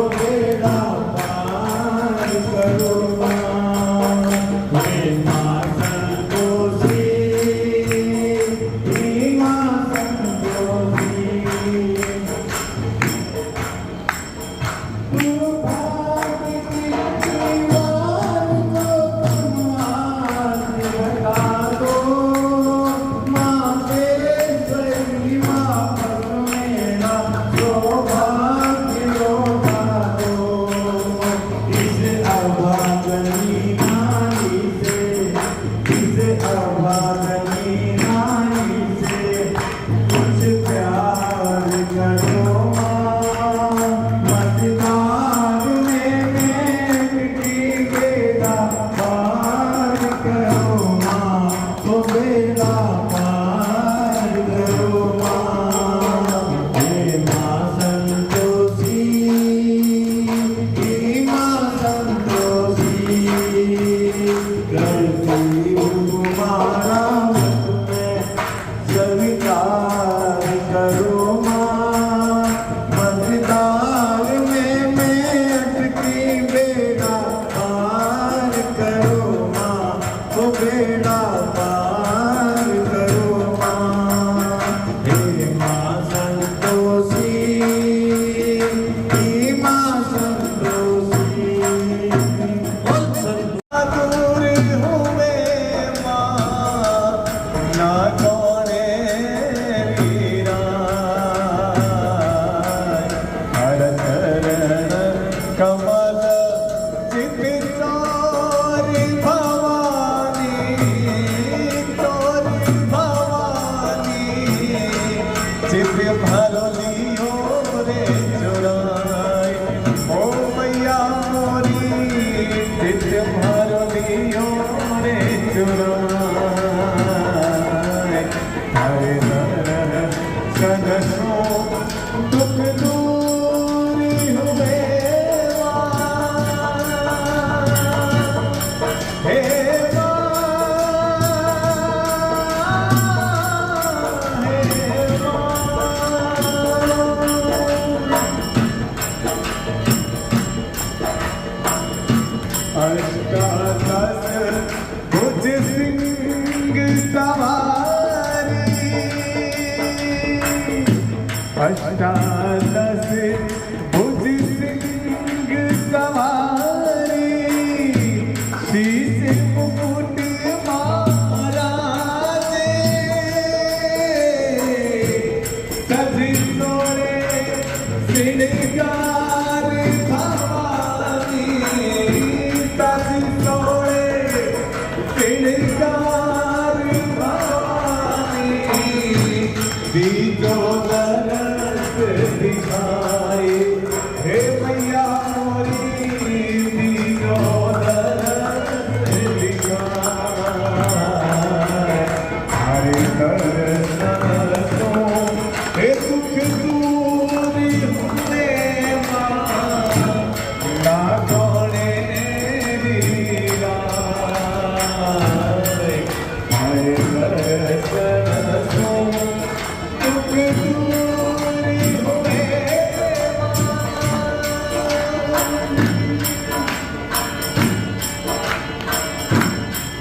बेड़ा पार करो माँ। हे माँ संतोषी, हे माँ संतोषी, तू भाग की दीवार को तुम्हार लगा दो माँ तेरी माँ पर मेरा सौभाग्य लौटा दो। इस अभागनी नारी से, इस अभागनी नारी से कुछ प्यार करो माँ। मझधार में बेटी बेड़ा पार करो माँ, तो बेड़ा पार करो माँ। हे माँ संतोषी, हे माँ संतोषी, करती हूँ तुम्हारा व्रत मैं स्वीकार करो माँ। मझधार में मैं अटकी बेड़ा पार करो माँ, तो बेड़ा पार करो माँ। हे माँ संतोषी, हे माँ संतोषी, दूर हुए माँ ना कौने वीरा। हर चरण कमल चित तोरी भवानी, तोरी भवानी। चित भरो लियो रे चुराई, ओ मैया मोरी चित भरो लियो रे चुराई। हरे दर्शन सो दुख दूरी हुए माँ। हे माँ, हे माँ। अष्टादश भुज सिंह सवारी, अष्टादश भुज सिंह सवारी। शीश मुकुट महाराजे, सज सोरे श्रृंगार भवानी। सज सोरे श्रृंगार भवानी। दीजो दरस दिखाए, हे मैया मोरी दीजो दरस दिखाए। हरे दर्शन सो हे दुख दूरी हुए माँ ना कौने वीरा। हरे दर्शन सो दुख दूरी हुए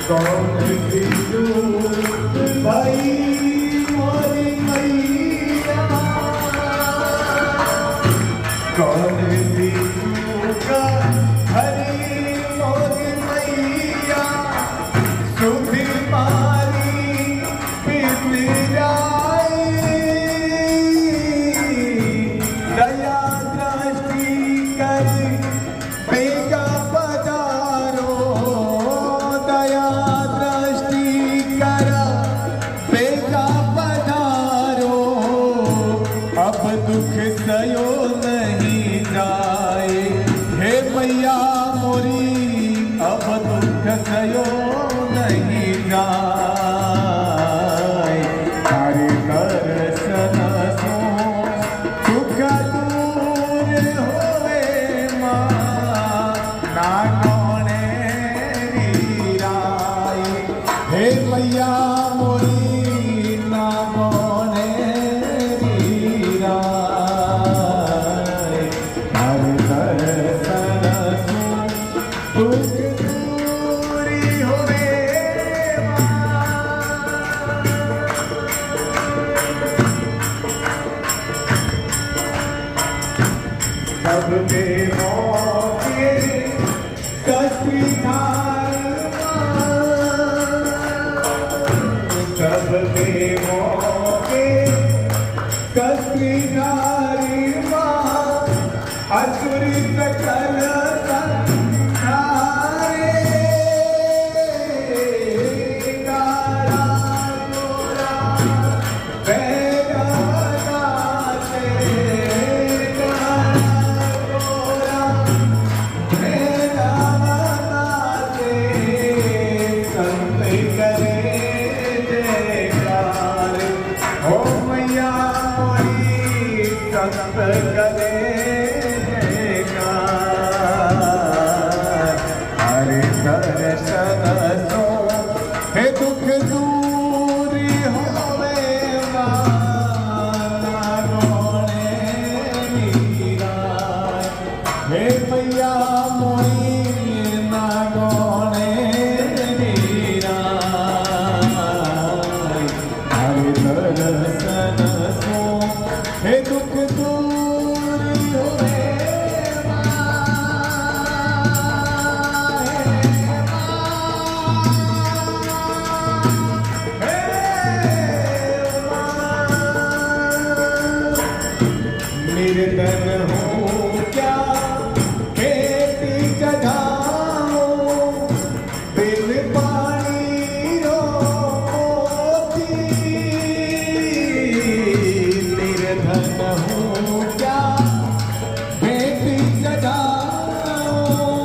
कौन सी दूत भाई मोरी मैया। कौन सी चूका हरी मोरी मैया। सुधि मारी पिस जाई, दया दृष्टि कर बेगा पधारो। दया दृष्टि कर बेगा पधारो। अब दुख सयो नहीं जाए, हे मैया मोरी अब दुख सयो नहीं जाए। हरे दर्शन सो दुख दूर होए दर्शन सो दुख दूरी होवे सब देवों के कष्टधार सब देवों के कष्टधारी माँ असुरी सकल संहारे काला गोरा वेदना से संत गले हरे दर्शन सो हे दुख दूरी होवे माना रोणे मीरा हे मैया मोई ना रोणे मीरा हरे दर्शन सो हे दुख दूरी होवे निर्धन हूँ क्या खेती चढ़ाऊं बिन पानी रोती निर्धन हूँ क्या खेती चढ़ाऊं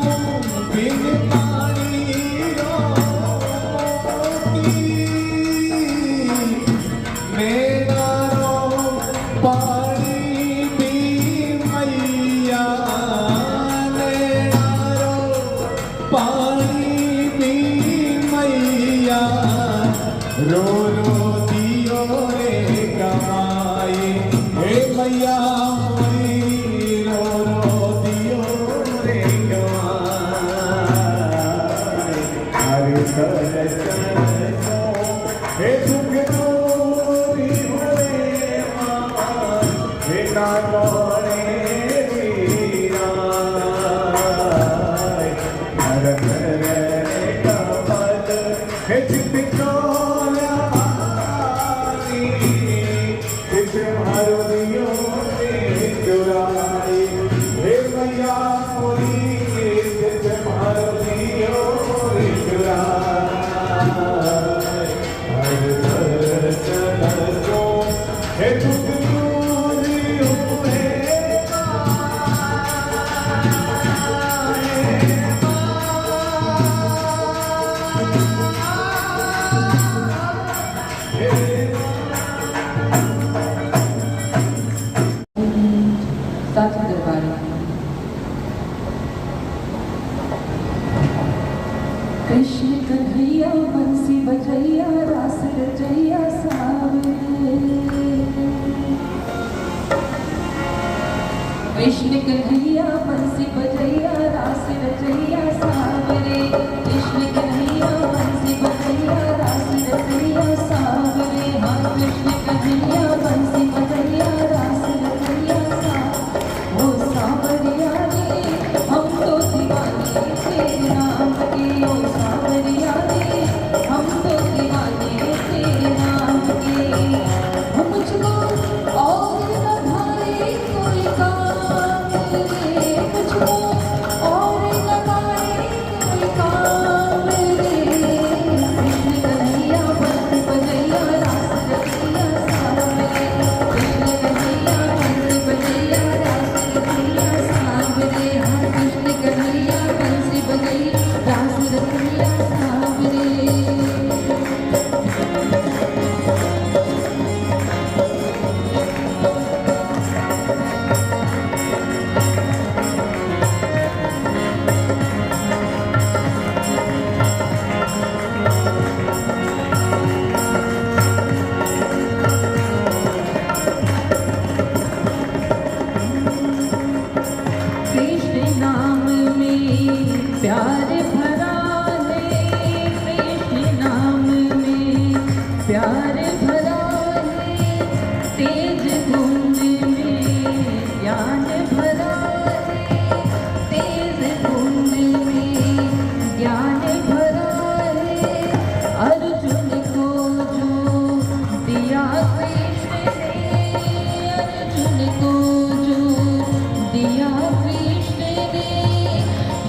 बिन पानी रोती मेरा रो पानी पानी भी मैया रो रो दियो रे कमाई हे मैया मोरी रो रो दियो रे कमाई हरे दर्शन सो हे दुख दूरी होवे हे नागोरे कृष्ण कन्हैया बंसी बजैया रास रचैया सावरे कृष्ण कन्हैया बंसी बजैया रास रचैया सावरे कृष्ण कन्हैया बंसी बजैया रास रचैया सावरे हाँ कृष्ण कन्हैया बंसी बजैया रास रचैया सावरे वो सावरिया रे हम तो दीवाने तेरे नाम के ओ सावरिया रे हम तो दीवाने तेरे नाम के हम मुझको और न भाए कोई काम रे मुझको प्यार भरा है कृष्ण नाम में, प्यार भरा है तेज गुंज में, ज्ञान भरा है तेज गुंज में, ज्ञान भरा है अर्जुन को जो दिया कृष्ण ने, अर्जुन को जो दिया कृष्ण ने,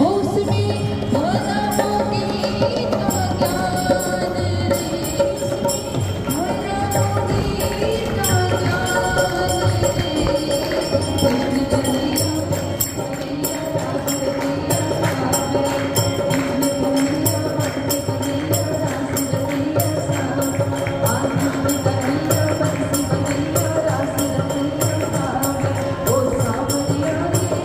उसमें भरा मोदी का ज्ञान रे, भरा मोदी का ज्ञान रे, कृष्ण कन्हैया कन्हैया रास रचैया सावरे, कृष्ण कन्हैया बंसी बजैया रास रचैया सावरे, कृष्ण कन्हैया बंसी बजैया रास रचैया सावरे, ओ सावरिया रे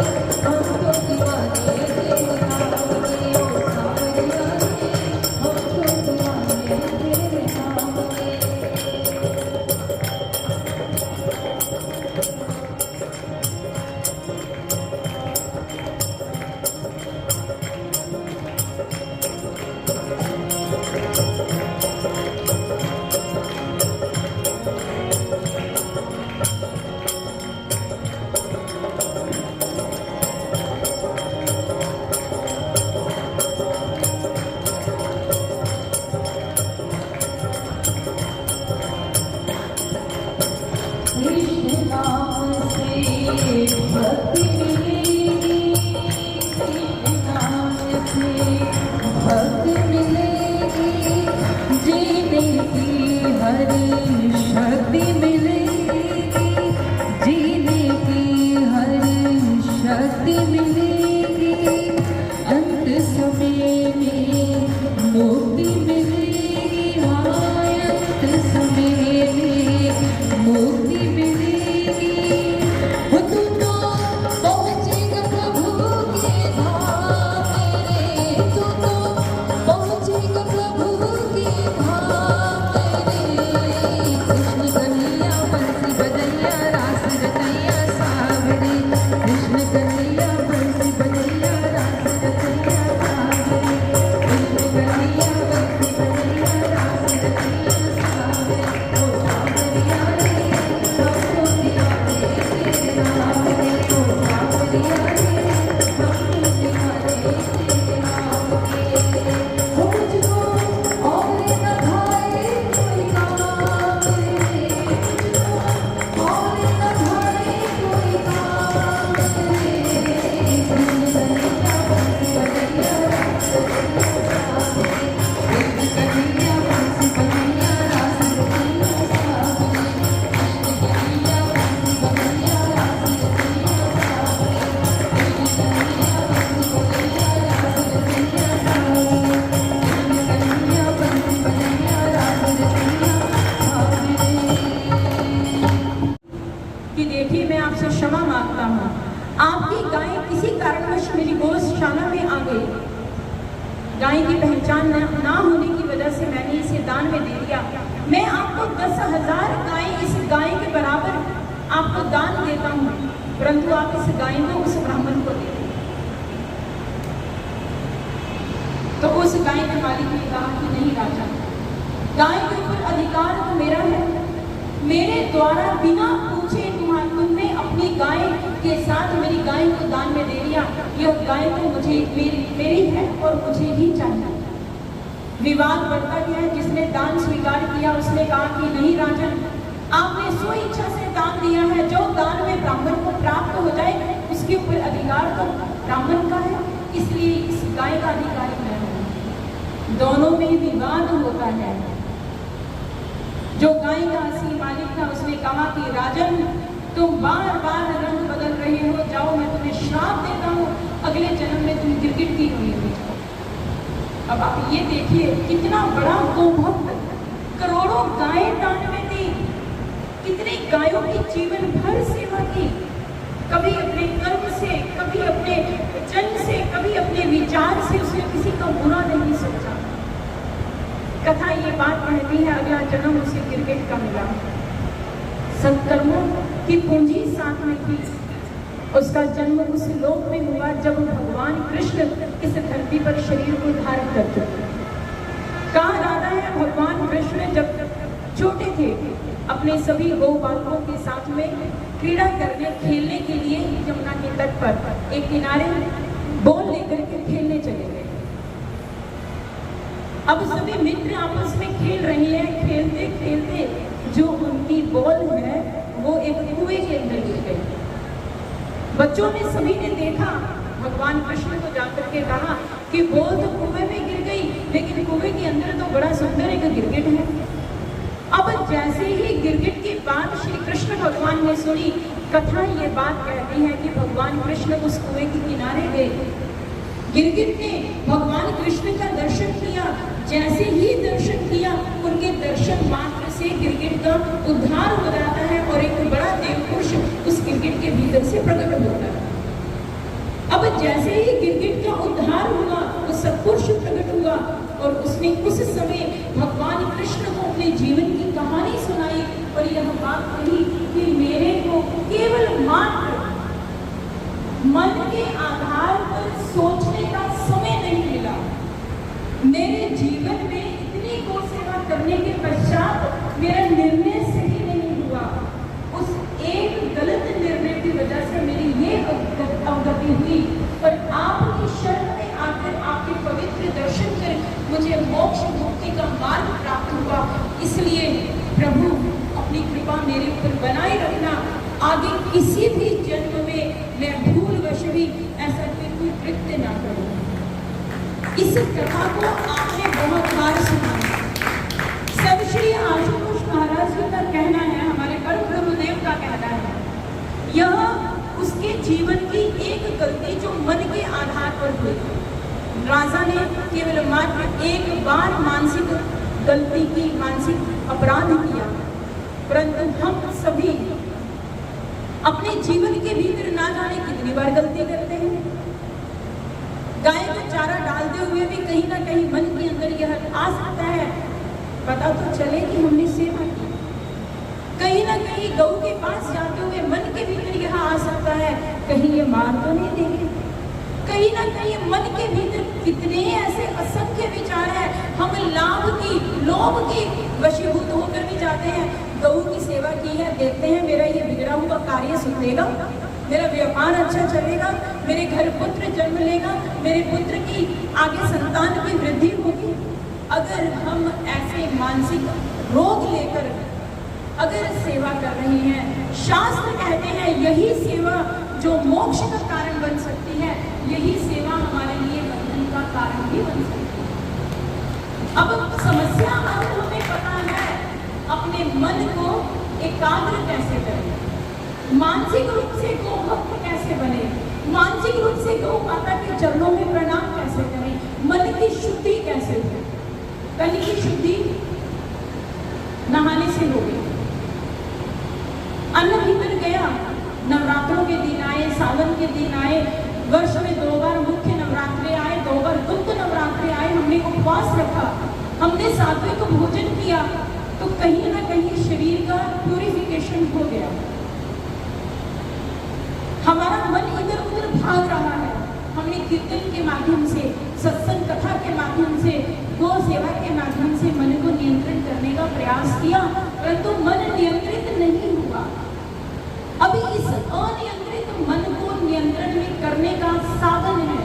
हमको दीवाने तेरे नाम के, ओ सावरिया रे हमको दीवाने तेरे नाम के। कृष्ण नाम से भक्ति मिलेगी, कृष्ण नाम से भक्ति मिलेगी, जीने की हर शक्ति मिलेगी, जीने की हर शक्ति मिलेगी, अंत समय में मुक्ति मिलेगी, हाँ अंत समय में मुक्ति मिलेगी। वो तू तो पहुँचेगा प्रभु के धाम रे, तू तो पहुँचेगा प्रभु के धाम रे, कृष्ण कन्हैया बंसी बजैया रास रचैया सावरे, कृष्ण कन्हैया बंसी बजैया रास रचैया सावरे, कृष्ण कन्हैया बंसी बजैया रास रचैया सावरे, ओ सावरिया रे हमको दीवाने तेरे नाम के, ओ सावरिया रे हमको दीवाने तेरे नाम के। हो मुझको और न भाए कोई काम रे, मुझको और न भाए कोई काम रे, कृष्ण कन्हैया बंसी बजैया रास रचैया सावरे, कृष्ण कन्हैया बंसी बजैया रास रचैया सावरे, कृष्ण कन्हैया बंसी बजैया रास रचैया सावरे, कृष्ण कन्हैया बंसी बजैया रास रचैया सावरे, कृष्ण कन्हैया बंसी बजैया रास रचैया सावरे। कि देखिए मैं आपसे क्षमा मांगता हूँ, आपकी गाय किसी कारणवश मेरी गौशाला में आ गई, गाय की पहचान ना होने की वजह से मैंने इसे दान में दे दिया। मैं आपको 10,000 गाय इस गाय के बराबर आपको दान देता हूँ, परंतु आप इस गाय को उस ब्राह्मण को दे दें। तो उस गाय के मालिक ने कहा कि नहीं राजा, गाय के ऊपर अधिकार तो मेरा है, मेरे द्वारा बिना पूछे तुमने अपनी गाय के साथ मेरी गाय को दान में दे दिया, यह गाय तो मुझे मेरी है और मुझे ही चाहिए। विवाद बढ़ता गया, जिसने दान स्वीकार किया उसने कहा कि नहीं राजन, आपने स्व इच्छा से दान दिया है, जो दान में ब्राह्मण को प्राप्त हो जाए उसके ऊपर अधिकार तो ब्राह्मण का है, इसलिए इस गाय का अधिकारी मैं हूँ। दोनों में विवाद होता है। जो गाय का असली मालिक था उसने कहा कि राजन, तुम बार बार रंग बदल रहे हो, जाओ मैं तुम्हें श्राप देता हूँ, अगले जन्म में तुम गिरगिट की हुई हो जाओ। अब आप ये देखिए कितना बड़ा गोभक्त, करोड़ों गाय दान में दी, कितनी गायों की जीवन भर सेवा की, कभी अपने कर्म से, कभी अपने जन्म से, कभी अपने विचार से उसने किसी का बुरा नहीं सोचा। कथा ये बात कहती है अगला जन्म उसे गिरगिट का मिला, सत्कर्मों की पूंजी साथ में थी, उसका जन्म उस लोक में हुआ जब भगवान भगवान कृष्ण इस धरती पर शरीर को धारण कर चुके। कहा जाता है भगवान कृष्ण जब छोटे थे अपने सभी गौ बालकों के साथ में क्रीड़ा करने खेलने के लिए यमुना के तट पर एक किनारे बॉल लेकर के खेलने चले गए। अब सभी मित्र आपस में खेल रहे हैं, खेलते खेलते जो उनकी बॉल है वो एक कुएं के अंदर गिर गई। बच्चों ने सभी ने देखा, भगवान कृष्ण को जाकर के कहा कि बॉल तो कुएं में गिर गई, लेकिन कुएं के अंदर तो बड़ा सुंदर एक गिरगिट है। अब जैसे ही गिरगिट की बात श्री कृष्ण भगवान ने सुनी, कथा ये बात कहती है कि भगवान कृष्ण उस कुएं के किनारे गए। गिरगिट ने भगवान कृष्ण का दर्शन किया। जैसे ही दर्शन किया, उनके दर्शन मात्र से गिरगिट का उद्धार हो जाता है और एक बड़ा देव पुरुष उस गिरगिट के भीतर से प्रकट होता है। अब जैसे ही गिरगिट का उद्धार हुआ, वो सत्पुरुष प्रकट हुआ और उसने उस समय भगवान कृष्ण को अपने जीवन की कहानी सुनाई और यह बात कही कि मेरे को केवल मात्र मन के आधार पर सोचने का समय नहीं मिला। मेरे जीवन में इतनी गौ सेवा करने के पश्चात मेरा निर्णय सही नहीं हुआ। उस एक गलत निर्णय की वजह से मेरी ये अवगति हुई और आपकी शरण में आकर आपके पवित्र दर्शन कर मुझे मोक्ष मुक्ति का मार्ग प्राप्त हुआ। इसलिए प्रभु अपनी कृपा मेरे ऊपर बनाए रखना। आगे किसी भी जन्म में मैं भूलवश भी ऐसा कोई कृत्य ना करूं। इस कथा को आपने बहुत बार सुना। सब श्री आशुतोष महाराज जी का कहना है, हमारे परम गुरुदेव का कहना है, यह उसके जीवन की एक गलती जो मन के आधार पर हुई। राजा ने केवल मात्र एक बार मानसिक गलती की, मानसिक अपराध किया, परंतु हम सभी अपने जीवन के भीतर ना जाने कितनी बार गलती करते हैं। गाय को चारा डालते हुए भी कहीं ना कहीं मन के अंदर यह आ सकता है, पता तो चले कि हमने सेवा की। कहीं ना कहीं गौ के पास जाते हुए मन के भीतर यह आ सकता है, कहीं ये मार तो नहीं देंगे। कहीं ना कहीं मन के भीतर कितने ऐसे असंख्य विचार हैं, हम लाभ की, लोभ की वशीभूत होकर भी जाते हैं। गौ की सेवा की है, देखते हैं मेरा ये बिगड़ा हुआ कार्य सुधरेगा, मेरा व्यापार अच्छा चलेगा, मेरे घर पुत्र जन्म लेगा, मेरे पुत्र की आगे संतान की वृद्धि होगी। अगर हम ऐसे मानसिक रोग लेकर अगर सेवा कर रहे हैं, शास्त्र कहते हैं यही सेवा जो मोक्ष का कारण बन सकती है, यही सेवा हमारे लिए बंधन का कारण भी बन सकती है। अब समस्या अगर हमें पता है अपने मन को एकाग्र कैसे करें, मानसिक रूप से गौ भक्त कैसे बने, मानसिक रूप से गौ माता के चरणों में प्रणाम कैसे करें, मन की शुद्धि कैसे हो। तन की शुद्धि नहाने से हो गई, अन्न भीतर गया। नवरात्रों के दिन आए, सावन के दिन आए, वर्ष में 2 बार मुख्य नवरात्रे आए, 2 बार गुप्त नवरात्रे आए, हमने उपवास रखा, हमने सात्विक भोजन किया, तो कहीं ना कहीं शरीर का प्यूरिफिकेशन हो गया। हमारा मन इधर उधर भाग रहा है। हमने कीर्तन के माध्यम से, सत्संग कथा के माध्यम से, गौ सेवा के माध्यम से मन को नियंत्रित करने का प्रयास किया, परंतु मन नियंत्रित नहीं हुआ। अभी इस अनियंत्रित मन को नियंत्रण में करने का साधन है।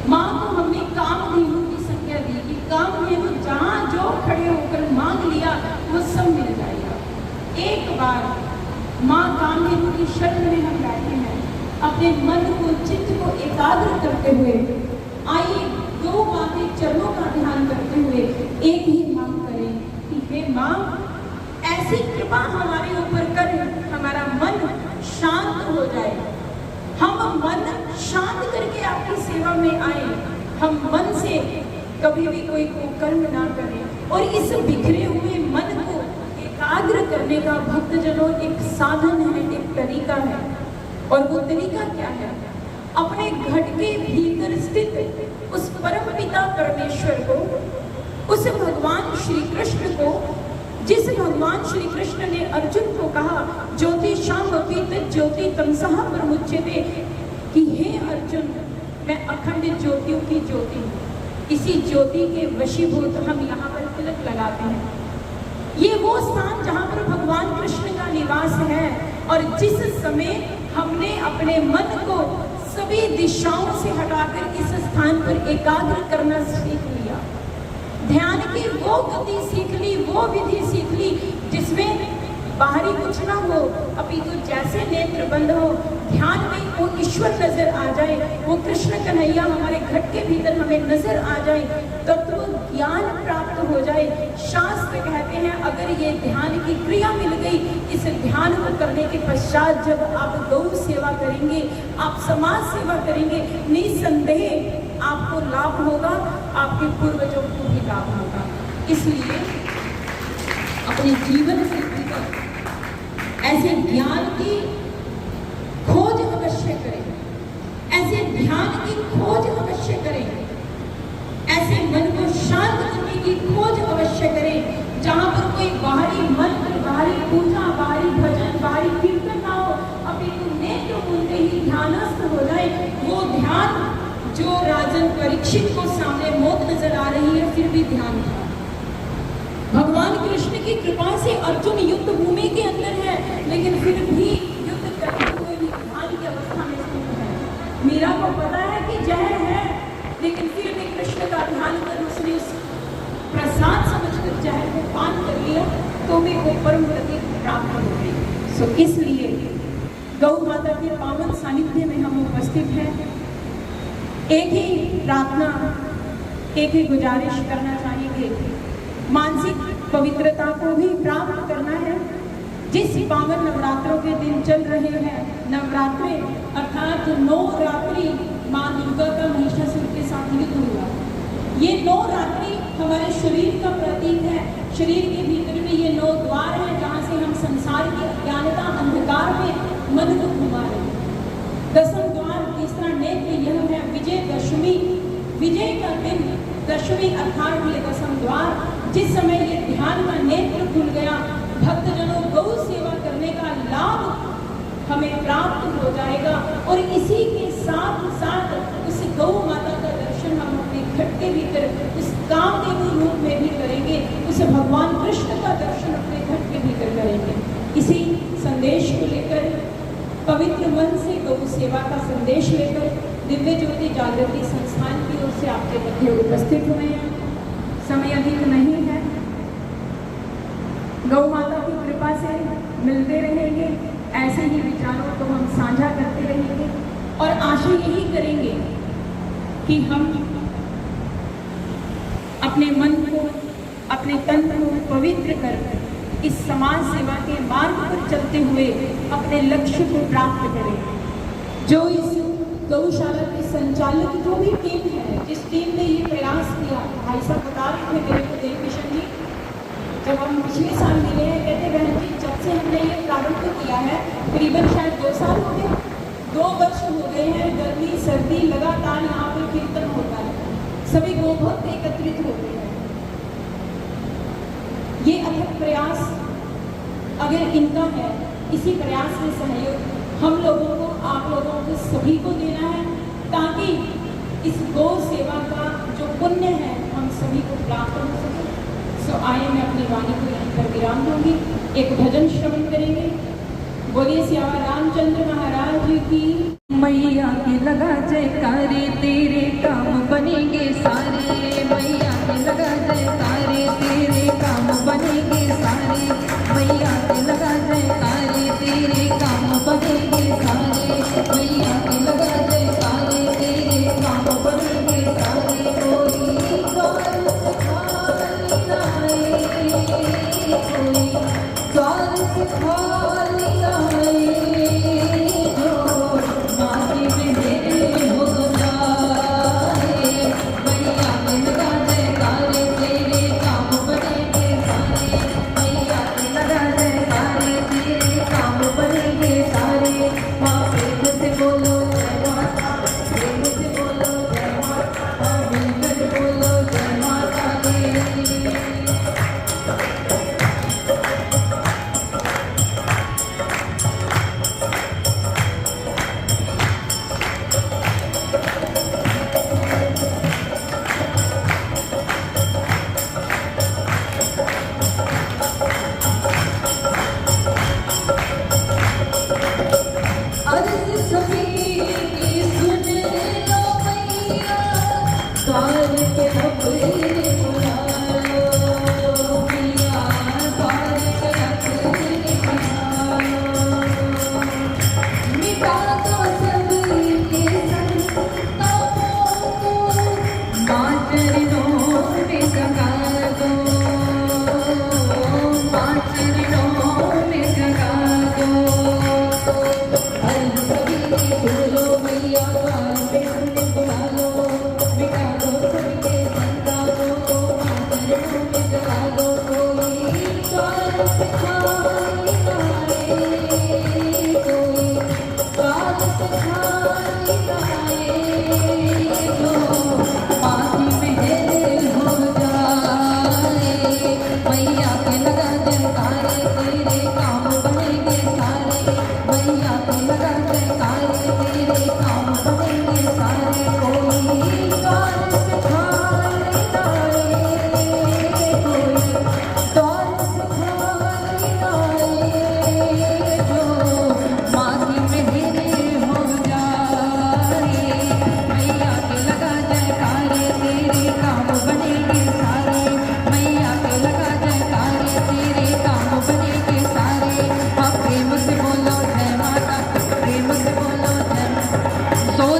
माँ को हमने कामधेनु की संज्ञा दी कि कामधेनु जहां जो खड़े होकर मांग लिया वो सब मिल जाएगा। एक बार माँ कामधेनु की शरण में हम बैठे हैं, अपने मन को, चित्त को एकाग्र करते हुए आइए गौ माँ के चरणों का ध्यान करते हुए एक ही मांग करें कि हे माँ, ऐसी कृपा हमारे ऊपर कर, हमारा मन शांत हो जाए, हम मन शांत करके आपकी सेवा में आए, हम मन से कभी भी कोई कर्म ना करें। और इस बिखरे हुए मन को एकाग्र करने का भक्तजनों एक साधन है, एक तरीका है। और वो तरीका क्या है? अपने घट के भीतर स्थित उस परम पिता परमेश्वर को, उस भगवान श्री कृष्ण को, जिस भगवान श्री कृष्ण ने अर्जुन को कहा ज्योति शाम ज्योति तमसः प्रमुच्यते, कि हे अर्जुन, मैं अखंड ज्योतियों की ज्योति हूँ। इसी ज्योति के वशीभूत हम यहाँ पर तिलक लगाते हैं। ये वो स्थान जहाँ पर भगवान कृष्ण का निवास है। और जिस समय हमने अपने मन को सभी दिशाओं से हटाकर इस स्थान पर एकाग्र करना सीख लिया, ध्यान की वो गति सीख ली, वो विधि सीख ली जिसमें बाहरी कुछ ना हो, अपितु जैसे नेत्र बंद हो, ध्यान में वो ईश्वर नजर आ जाए, वो कृष्ण कन्हैया हमारे घट के भीतर हमें नजर आ जाए, तत्व ज्ञान प्राप्त हो जाए। शास्त्र कहते हैं अगर ये ध्यान की क्रिया मिल गई, इस ध्यान को करने के पश्चात जब आप गौ सेवा करेंगे, आप समाज सेवा करेंगे, निसंदेह आपको लाभ होगा, आपके पूर्वजों को भी लाभ होगा। इसलिए अपने जीवन से ऐसे ज्ञान की खोज अवश्य करें, ऐसे ध्यान की खोज अवश्य करें, ऐसे मन को शांत करने की खोज अवश्य करें जहां पर कोई बाहरी मंत्र, बाहरी पूजा, बाहरी भजन, बाहरी कीर्तन ना हो, अपितु नेत्र खुलते ही ध्यानस्थ हो जाए। वो ध्यान जो राजन परीक्षित को सामने मौत नजर आ रही है, फिर भी ध्यान था। भगवान कृष्ण की कृपा से अर्जुन युद्ध भूमि के अंदर है, लेकिन फिर भी युद्ध करते हुए भी ध्यान की अवस्था में स्थित है। मीरा को पता है कि जहर है, लेकिन फिर भी कृष्ण का ध्यान कर उसने उस प्रसाद समझकर जहर को पान कर लिया, तो भी वो परम गति प्राप्त हो गई। सो इसलिए गौ माता के पावन सानिध्य में हम उपस्थित हैं। एक ही प्रार्थना, एक ही गुजारिश करना चाहेंगे, मानसिक पवित्रता को भी प्राप्त करना है। जिस पावन नवरात्रों के दिन चल रहे हैं, नवरात्रे अर्थात 9 रात्रि माँ दुर्गा का महिषासुर के साथ युद्ध हुआ। ये 9 रात्रि हमारे शरीर का प्रतीक है। शरीर के भीतर में ये 9 द्वार हैं जहाँ से हम संसार की अज्ञानता, अंधकार में मन को घुमा रहे हैं। 10वां द्वार, तीसरा नेत्र, यह है विजयदशमी। विजय का दिन दशमी अर्थात ये 10वां द्वार। जिस समय ये ध्यान का नेत्र खुल गया, भक्तजनों गौ सेवा करने का लाभ हमें प्राप्त हो जाएगा। और इसी के साथ साथ उस गौ माता का दर्शन हम अपने घट के भीतर उस कामदेव रूप में भी करेंगे, उस भगवान कृष्ण का दर्शन अपने घट के भीतर करेंगे। इसी संदेश को लेकर, पवित्र मन से गौ सेवा का संदेश लेकर दिव्य ज्योति जागृति संस्थान की ओर से आपके मध्य उपस्थित हुए हैं। समय अधिक नहीं है, गौ माता की कृपा से मिलते रहेंगे, ऐसे ही विचारों को हम साझा करते रहेंगे और आशा यही करेंगे कि हम अपने मन को, अपने तन को पवित्र कर इस समाज सेवा के मार्ग पर चलते हुए अपने लक्ष्य को प्राप्त करें। जो इस गौशाला के संचालक जो भी टीम है, जिस टीम ने ये प्रयास किया, भाई साहब बता रहे थे मेरे को, देव किशन जी, जब हम पिछले साल मिले हैं, कहते बहन जी जब से हमने ये प्रारंभ किया है करीबन शायद 2 साल हो गए, 2 वर्ष हो गए हैं। गर्मी सर्दी लगातार यहाँ पर कीर्तन होता है, सभी गोभक्त एकत्रित होते हैं। ये अथक प्रयास अगर इनका है, इसी प्रयास में सहयोग हम लोगों को, आप लोगों को, सभी को देना है, ताकि इस गौ सेवा का जो पुण्य है हम सभी को प्राप्त हो सके। सो आइए मैं अपनी वाणी को यहीं पर विराम दूंगी, एक भजन श्रवण करेंगे। बोलिए सियावर रामचंद्र महाराज की। मैया के लगा जयकारे, तेरे काम बनेंगे सारे। मैया के लगा जयकारे, तेरे काम बनेंगे सारे। मैया के लगा जयकारे, तेरे काम बनेंगे सारे। मैया के लगा जयकारे, तेरे काम बनेंगे सारे। कोई द्वार खाली आए, कोई द्वार खाली आए, जो माटी में हो जाए,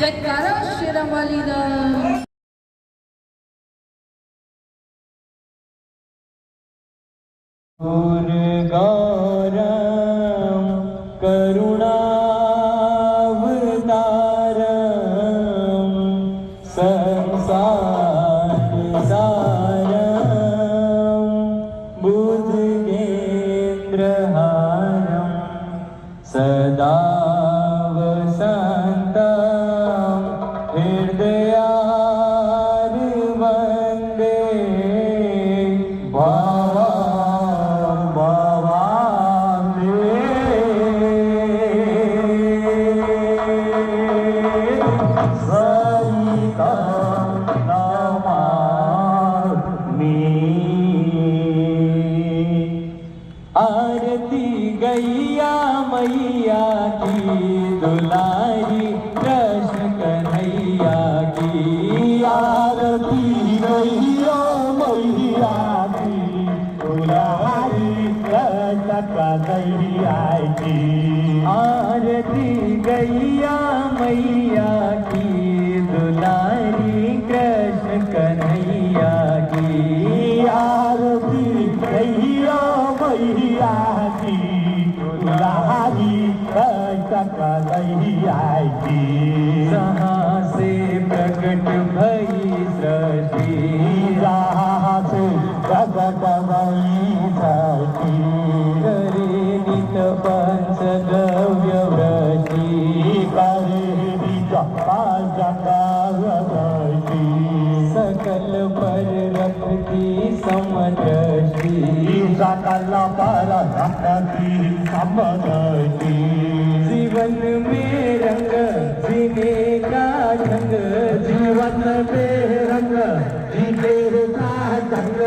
जयकारा शेरां वाली दा। गौरम करुणावतारम संसार सारम बुद्धगेन्द्रहारम सदा वसन्तं हृदयार वन्दे आरती गैया मैया की दुलारी कृष्ण कन्हैया की आरती गैया मैया की दुलारी कृष्ण कन्हैया की आरती गैया मैया की दुलारी कृष्ण कन्हैया की आरती गैया मैया की दुलारी कृष्ण कन्हैया की जहाँ से प्रकट भई सृष्टि जहाँ से प्रकट भई सृष्टि करे नित पंचगव्य वृष्टि करे नित पंचगव्य वृष्टि सकल पर रखती समदृष्टि सकल पर रखती समदृष्टि जीवन में रंग जीने का ढंग जीवन में रंग जीने का ढंग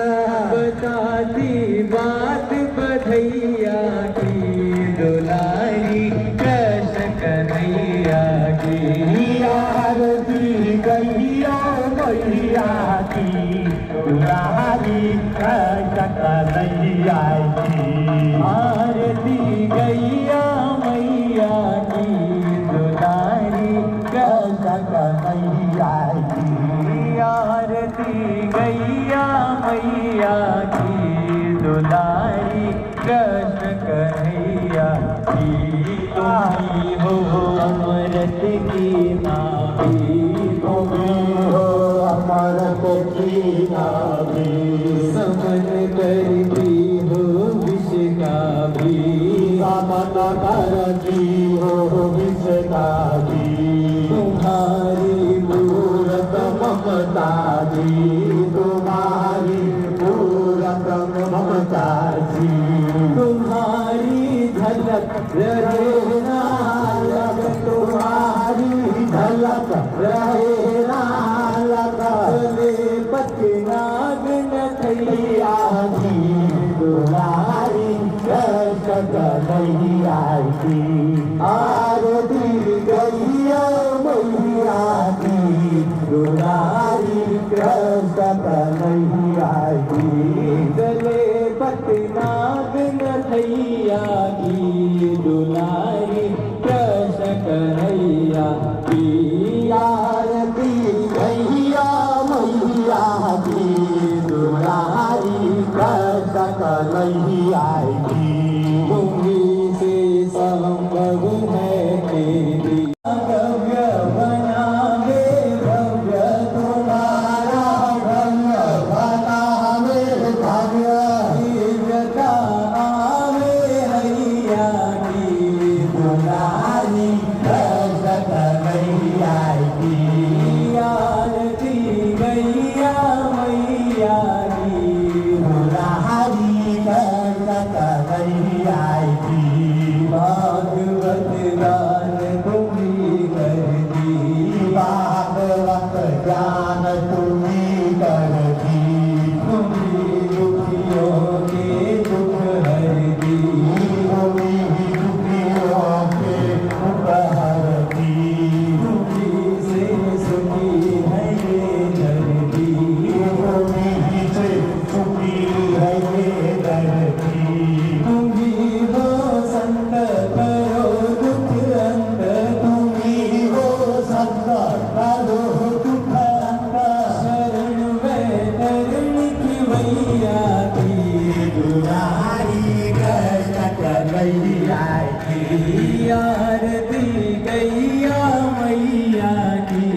बताती बात बधैया की दुलारी कृष्ण कन्हैया की आरती गैया मैया की दुलारी कृष्ण कन्हैया की आरती गैया मैया की दुलारी कृष्ण कन्हैया की आरती गैया मैया की दुलारी कृष्ण कन्हैया की तुम्ही हो अमृत की नाभी तुम्ही हो अमृत की नाभी समन करती हो विष का भी समन करती हो विष का भी तुम्हारी मूरत ममता दी तुम्हारी मूरत ममता दी तुम्हारी झलक रहे नालक तुम्हारी झलक रहे नालक चले पतिनाग नथैया की दुलारी कृष्ण कन्हैया की आरती गैया मैया की दुलारी कृष्ण कन्हैया की चले पतिनाग नथैया की दुलारी कृष्ण कन्हैया की आरती गैया मैया की दुलारी कृष्ण कन्हैया की तुम्ही से संभव है तेरी भव्य बनावे भव्य तुम्हारा भव्य बनावे मैया की दुलारी कृष्ण कन्हैया की आरती गैया मैया की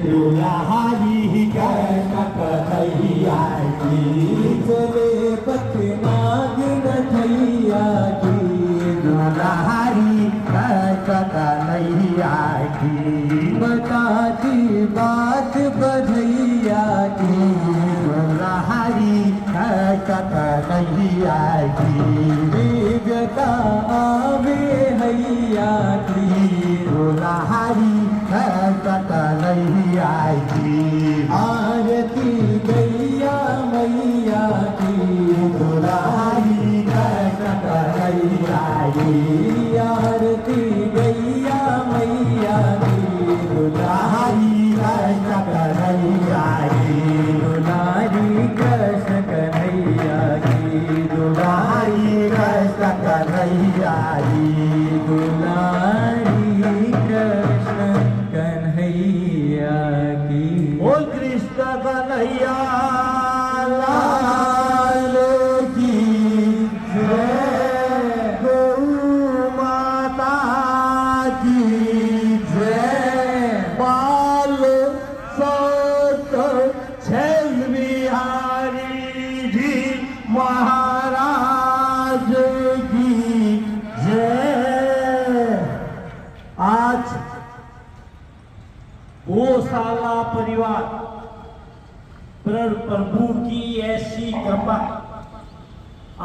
दुलारी कृष्ण कन्हैया की चले पतनाग रथैया की दुलारी कृष्ण कन्हैया की बताती बात बधैया की दुलारी कृष्ण कन्हैया की जता आवे हैया की दुलारी कृष्ण कन्हैया की आरती गैया मैया की दुलारी कृष्ण कन्हैया की आरती गैया मैया की दुलारी कृष्ण कन्हैया की दुलारी कृष्ण कन्हैया की दुलारी कृष्ण कन्हैया की दुलारी कृष्ण कन्हैया की बोल कृष्ण कन्हैया लाल की जय गौ माता की जय बाल सत छैल बिहारी जी महाराज की जय। आज गौशाला परिवार प्रभु की ऐसी कृपा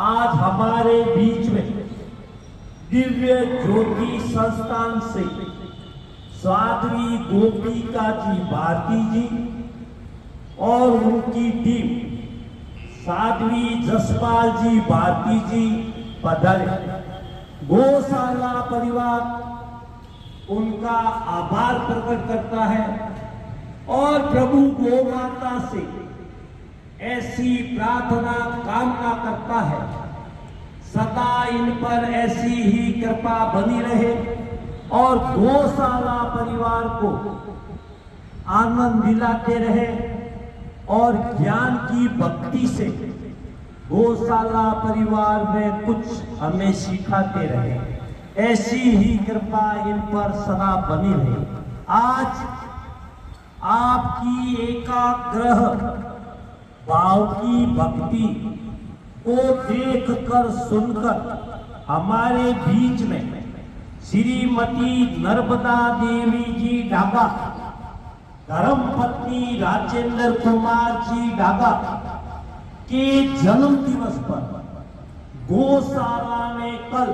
आज हमारे बीच में दिव्य ज्योति संस्थान से साध्वी गोपिका जी भारती जी और उनकी टीम साध्वी जसपाल जी भारती जी पधारे। गौशाला परिवार उनका आभार प्रकट करता है और प्रभु गौ माता से ऐसी प्रार्थना कामना करता है सदा इन पर ऐसी ही कृपा बनी रहे और गौशाला परिवार को आनंद दिलाते रहे और ज्ञान की भक्ति से गौशाला परिवार में कुछ हमें सिखाते रहे। ऐसी ही कृपा इन पर सदा बनी रहे। आज आपकी एकाग्रह भाव की भक्ति को देखकर सुनकर हमारे बीच में श्रीमती नर्मदा देवी जी डागा, धर्मपत्नी राजेंद्र कुमार जी डागा के जन्म दिवस पर गौशाला में कल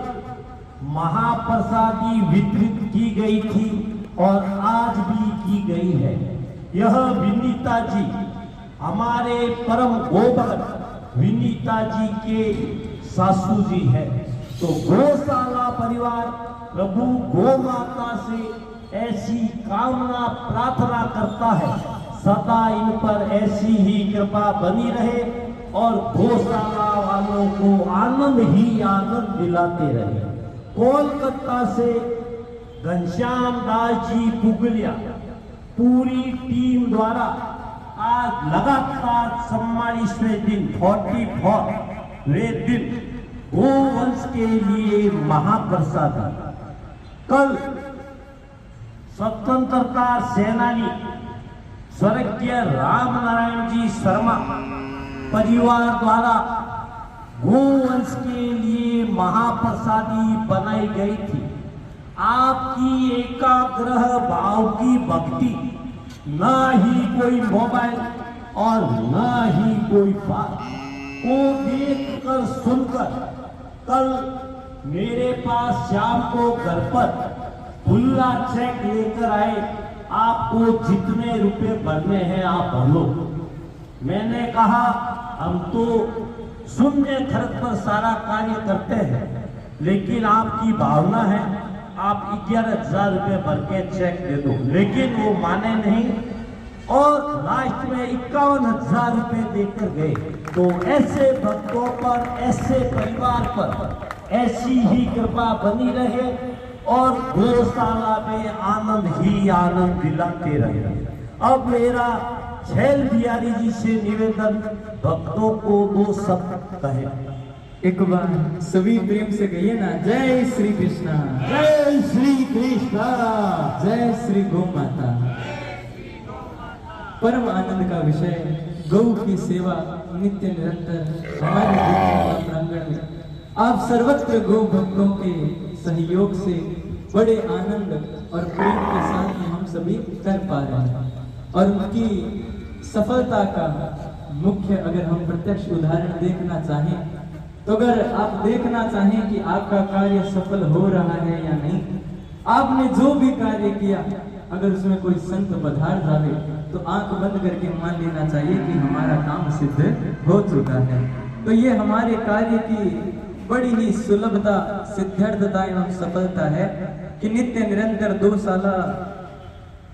महाप्रसादी वितरित की गई थी और आज भी की गई है। यह विनीता जी हमारे परम गोभक्त विनीता जी के सासू जी है। तो गौशाला परिवार प्रभु गौ माता से ऐसी कामना प्रार्थना करता है सदा इन पर ऐसी ही कृपा बनी रहे और गौशाला वालों को आनंद ही आनंद दिलाते रहे। कोलकाता से घनश्याम दास जी पुगलिया पूरी टीम द्वारा आज लगातार 44वें दिन 44वें दिन गोवंश के लिए महाप्रसाद। कल स्वतंत्रता सेनानी स्वर्गीय राम नारायण जी शर्मा परिवार द्वारा गोवंश के लिए महाप्रसादी बनाई गई थी। आपकी एकाग्रह भाव की भक्ति, ना ही कोई मोबाइल और ना ही कोई बात को देखकर सुनकर कल मेरे पास शाम को घर पर खुला चेक लेकर आए, आपको जितने रुपए भरने हैं आप भर लो। मैंने कहा हम तो शून्य खर्च पर सारा कार्य करते हैं, लेकिन आपकी भावना है आप 11,000 रुपये भर के चेक दे दो, लेकिन वो माने नहीं और लास्ट में 51,000 रुपये देकर गए। तो ऐसे भक्तों पर, ऐसे परिवार पर ऐसी ही कृपा बनी रहे और गौशाला में आनंद ही आनंद दिलाते रहे। अब मेरा छैल बिहारी जी से निवेदन, भक्तों को 2 शब्द कहे। एक बार सभी प्रेम से कहिए ना, जय श्री कृष्णा, जय श्री कृष्णा, जय श्री गौ माता। परम आनंद का विषय गौ की सेवा नित्य निरंतर हमारे देवशाला प्रांगण में आप सर्वत्र गौ भक्तों के सहयोग से बड़े आनंद और प्रेम के साथ में हम सभी कर पा रहे हैं। और उनकी सफलता का मुख्य अगर हम प्रत्यक्ष उदाहरण देखना चाहें, तो अगर आप देखना चाहें कि आपका कार्य सफल हो रहा है या नहीं, आपने जो भी कार्य किया अगर उसमें कोई संत पधार जावे तो आंख बंद करके मान लेना चाहिए कि हमारा काम सिद्ध हो चुका है। तो ये हमारे कार्य की बड़ी ही सुलभता, सिद्धार्थता एवं सफलता है कि नित्य निरंतर 2 साल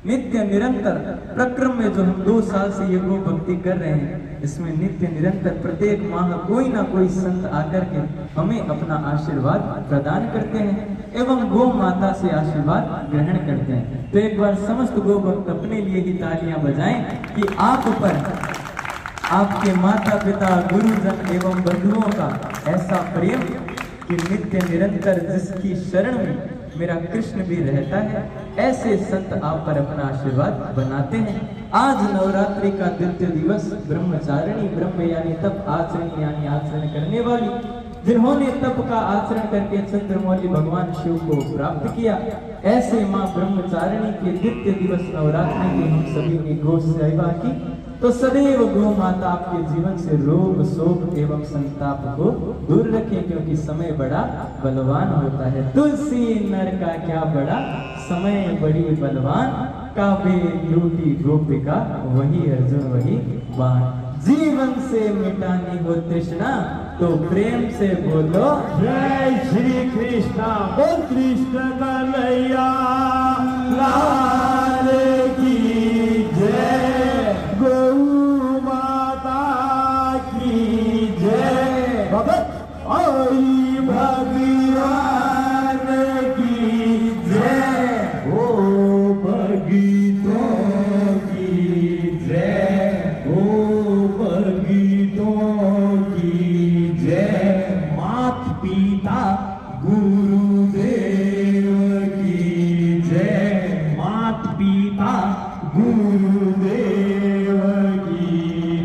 नित्य निरंतर प्रक्रम में जो हम 2 साल से ये गो भक्ति कर रहे हैं, इसमें नित्य निरंतर प्रत्येक माह कोई ना कोई संत आकर के हमें अपना आशीर्वाद प्रदान करते हैं एवं गो माता से आशीर्वाद ग्रहण करते हैं। तो एक बार समस्त गो भक्त अपने लिए ही तालियां बजाएं कि आप पर आपके माता पिता, गुरुजन एवं बंधुओं का ऐसा प्रेम कि नित्य निरंतर जिसकी शरण में मेरा कृष्ण भी रहता है, ऐसे संत आप पर अपना आशीर्वाद बनाते हैं। आज नवरात्रि का द्वितीय दिवस ब्रह्मचारिणी, ब्रह्म यानी तप, आचरण यानी आचरण करने वाली, जिन्होंने तप का आचरण करके चंद्रमौली भगवान शिव को प्राप्त किया, ऐसे माँ ब्रह्मचारिणी के द्वितीय दिवस नवरात्रि की हम सभी ने गो सेवा की। तो सदैव गो माता आपके जीवन से रोग, शोक एवं संताप को दूर रखे, क्योंकि समय बड़ा बलवान होता है। तुलसी नर का क्या बड़ा, समय बड़ी बलवान, काबे लूटी गोपिका, वही अर्जुन वही बाण। जीवन से मिटानी हो तृष्णा, तो प्रेम से बोलो जय श्री कृष्णा। बोल कृष्ण कन्हैया लाल की जय, गौ माता की जय, भगत आई भगवान की जय, ओ भगीतों की जय, ओ भगीतों की जय, मात पिता गुरुदेव की जय, मात पिता गुरुदेव की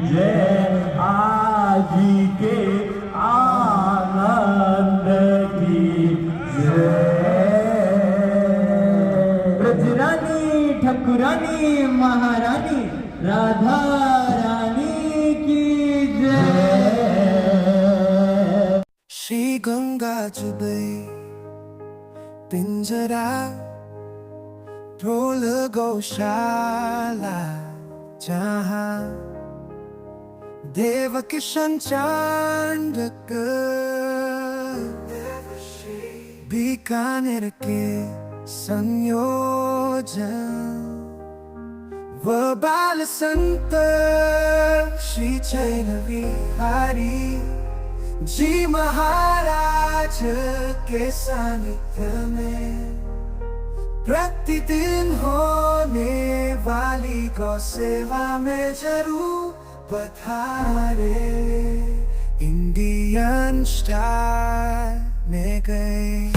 जय, आज के आनंद की जय। ब्रजरानी ठाकुरानी महारानी राधा रानी की जय। श्री गंगा जुबे पिंजरा ढोल गौशाला, जहाँ देव किशन चांडक बीकानेर के संयोजन, व बाल संत श्री चैन विहारी जी महाराज के सानिध्य में प्रतिदिन होने वाली गौ सेवा में जरूर पधारे। इंडियन स्टार में गए।